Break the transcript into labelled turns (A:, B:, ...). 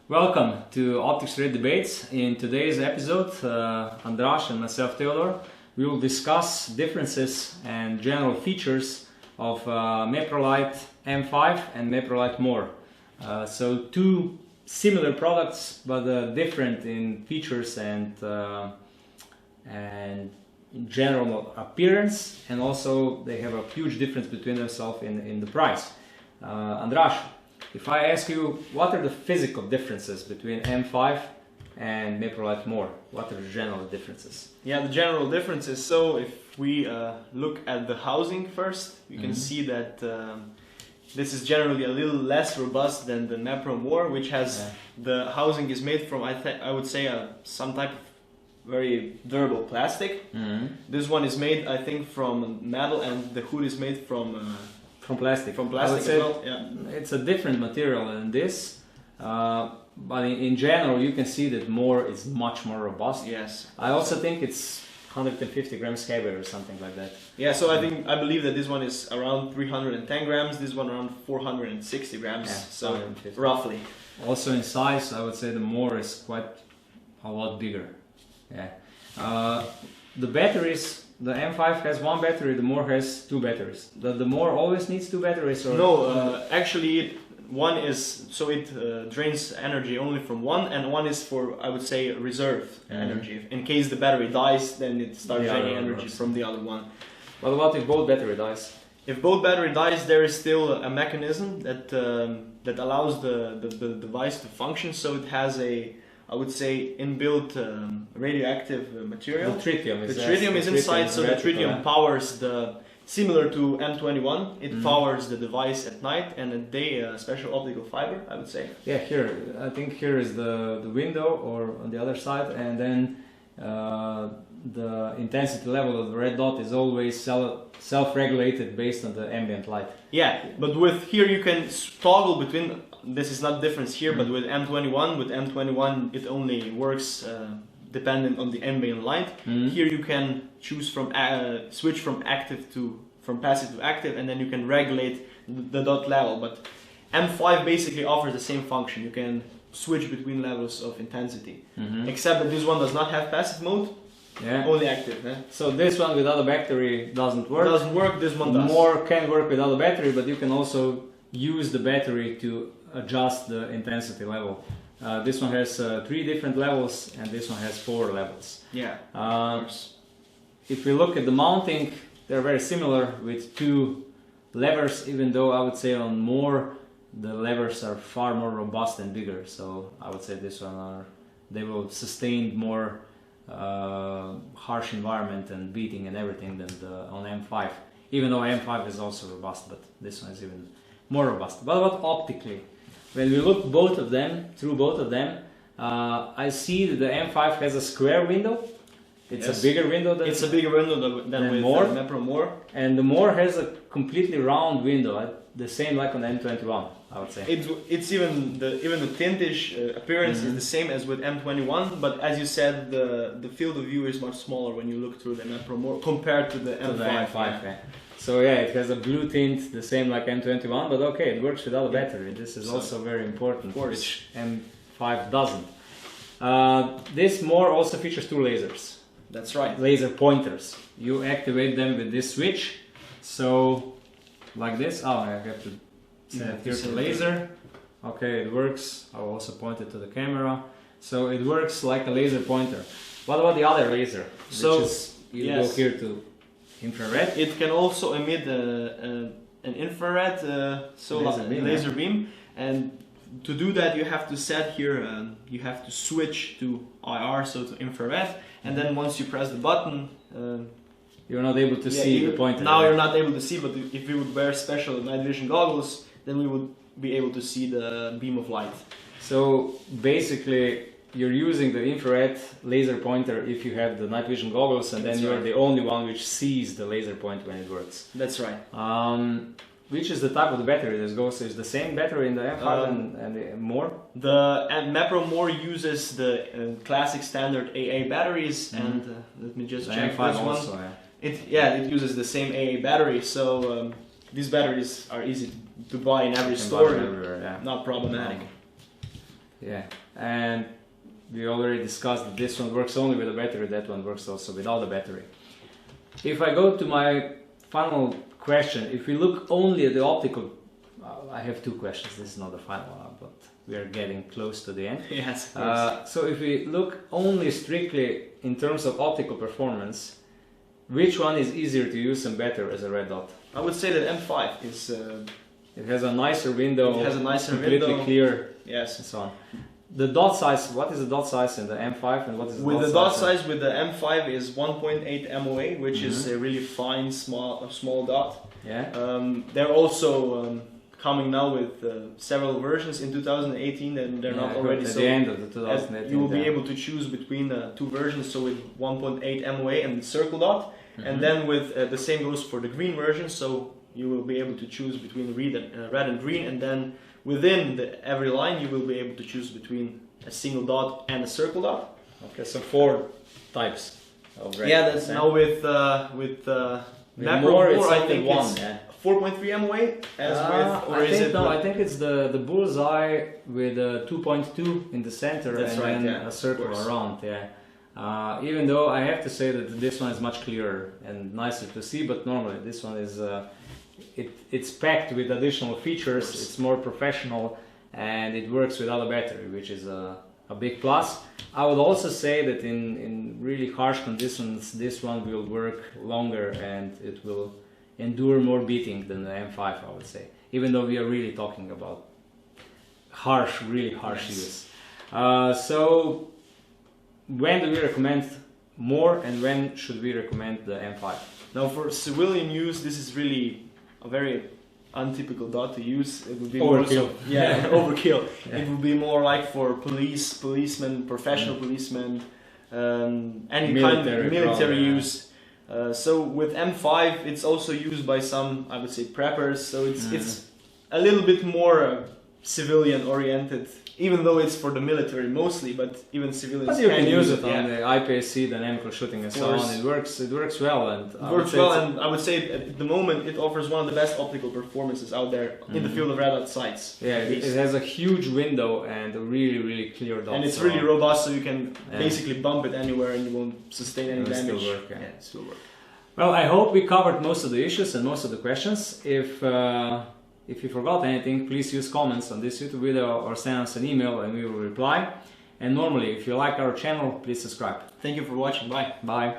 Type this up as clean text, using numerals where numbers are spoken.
A: Welcome to Optics Trade Debates. In today's episode, Andras and myself, Theodor, we will discuss differences and general features of Meprolight M5 and Meprolight MOR. So two similar products, but different in features and in general appearance, and also they have a huge difference between themselves in the price. Andras, if I ask you, what are the physical differences between M5 and Meprolight MOR? What are the general differences?
B: Yeah, the general differences. So if we look at the housing first, you can see that this is generally a little less robust than the Mepro MOR, which has the housing is made from I would say some type of very durable plastic. This one is made, I think, from metal, and the hood is made from
A: plastic.
B: From plastic as well. Yeah.
A: It's a different material than this, but in general you can see that MOR is much more robust.
B: Yes.
A: I also think it's 150 grams heavier or something like that.
B: Yeah, so I believe that this one is around 310 grams, this one around 460 grams, so
A: 150.
B: roughly.
A: Also in size, I would say the MOR is quite a lot bigger. Yeah. The batteries, the M5 has one battery, the MOR has two batteries. The MOR always needs two batteries? Or
B: no, actually one is, so it drains energy only from one, and one is for, I would say, reserve energy. In case the battery dies, then it starts draining energy from the other one.
A: But what if both battery dies?
B: If both battery dies, there is still a mechanism that that allows the device to function. So it has a, I would say, inbuilt radioactive material.
A: The tritium is,
B: the tritium is inside, so the tritium powers the, similar to M21, it powers the device at night, and at day a special optical fiber, I would say.
A: Yeah, here, I think here is the window, or on the other side, and then the intensity level of the red dot is always self-regulated based on the ambient light.
B: Yeah, but with here you can toggle between, this is not difference here, but with M21 it only works dependent on the ambient light. Here you can choose from switch from passive to active, and then you can regulate the dot level. But M5 basically offers the same function. You can switch between levels of intensity, except that this one does not have passive mode.
A: Yeah.
B: Only active.
A: So this one without a battery doesn't work.
B: Doesn't work. This one does.
A: MOR can work without a battery, but you can also use the battery to adjust the intensity level. This one has 3 different levels, and this one has 4 levels.
B: Yeah.
A: If we look at the mounting, they're very similar with 2 levers, even though I would say on MOR the levers are far more robust and bigger. So I would say this one they will sustain more harsh environment and beating and everything than on M5. Even though M5 is also robust, but this one is even more robust. But what optically? When we look through both of them, I see that the M5 has a square window. It's a bigger window than
B: with
A: MOR.
B: Mepro MOR.
A: And the MOR has a completely round window, the same like on the M21, I would say.
B: It's even the tintage appearance is the same as with M21, but as you said, the field of view is much smaller when you look through the Mepro MOR compared to the M5.
A: Yeah. So yeah, it has a blue tint, the same like M21, but okay, it works without a battery. This is also very important, which M5 doesn't. This MOR also features 2 lasers.
B: That's right.
A: Laser pointers. You activate them with this switch. So, like this. Oh, I have to set here the laser. Okay, it works. I will also point it to the camera. So it works like a laser pointer. What about the other laser?
B: So
A: you go here to infrared.
B: It can also emit an infrared laser beam, and to do that you have to set here, you have to switch to IR, so to infrared, and then once you press the button,
A: you're not able to see the pointer.
B: Now you're not able to see, but if we would wear special night vision goggles, then we would be able to see the beam of light.
A: So basically you're using the infrared laser pointer if you have the night vision goggles, and then you're the only one which sees the laser point when it works.
B: That's right.
A: Which is the type of the battery that goes? Is the same battery in the M5 and the MOR?
B: The Mepro MOR uses the classic standard AA batteries, and let me just check
A: M5
B: this
A: also,
B: one. It uses the same AA battery, so these batteries are easy to buy in every store.
A: Everywhere,
B: not problematic.
A: Yeah, and we already discussed that this one works only with a battery, that one works also without a battery. If I go to my final question, if we look only at the optical, I have two questions, this is not the final one, but we are getting close to the end.
B: Yes, of course.
A: So if we look only strictly in terms of optical performance, which one is easier to use and better as a red dot?
B: I would say that M5 is...
A: it has a nicer window,
B: it has a nicer
A: completely
B: window.
A: clear,
B: Yes.
A: and so on. The dot size, what is the dot size in the M5 and what is the
B: With
A: dot
B: the dot
A: size?
B: size with the M5 is 1.8 MOA, which is a really fine small dot.
A: Yeah.
B: They're also coming now with several versions in 2018, and they're not already.
A: At
B: So
A: the end of the 2018,
B: you will be able to choose between two versions. So with 1.8 MOA and circle dot, and then with the same goes for the green version. So you will be able to choose between red and green, and then within every line you will be able to choose between a single dot and a circle dot.
A: Okay, so 4 types of red.
B: Yeah, that's now with Mepro
A: MOR, it's
B: I
A: only
B: think
A: one.
B: it's
A: Yeah.
B: 4.3 MOA as with, or
A: I
B: is
A: think
B: it?
A: no, I think it's the bullseye with 2.2 in the center.
B: That's
A: and
B: right,
A: then
B: yeah,
A: a
B: of
A: circle
B: course.
A: around. Yeah. Even though I have to say that this one is much clearer and nicer to see, but normally this one is it's packed with additional features. It's more professional and it works without a battery, which is a big plus. I would also say that in really harsh conditions, this one will work longer and it will endure more beating than the M5, I would say, even though we are really talking about really harsh use. So when do we recommend MOR and when should we recommend the M5?
B: Now for civilian use, this is really a very untypical dot to use. It would be
A: Overkill.
B: More yeah, overkill.
A: Yeah.
B: It would be more like for policemen, professional policemen, any
A: Military
B: kind of military
A: probably,
B: use. So with M5, it's also used by some, I would say, preppers. So it's a little bit more civilian oriented, even though it's for the military mostly. But even civilians
A: But you can use it
B: yeah.
A: on the IPSC, dynamical shooting, and so on. It works well, and
B: It works well, and I would say at the moment it offers one of the best optical performances out there in the field of red dot sights.
A: yeah, it has a huge window and a really clear dot.
B: And it's
A: so
B: really robust, so you can basically bump it anywhere and you won't sustain any
A: It will
B: damage.
A: still work, yeah.
B: It still work.
A: Well, I hope we covered most of the issues and most of the questions. If you forgot anything, please use comments on this YouTube video or send us an email and we will reply. And normally, if you like our channel, please subscribe.
B: Thank you for watching. Bye.
A: Bye.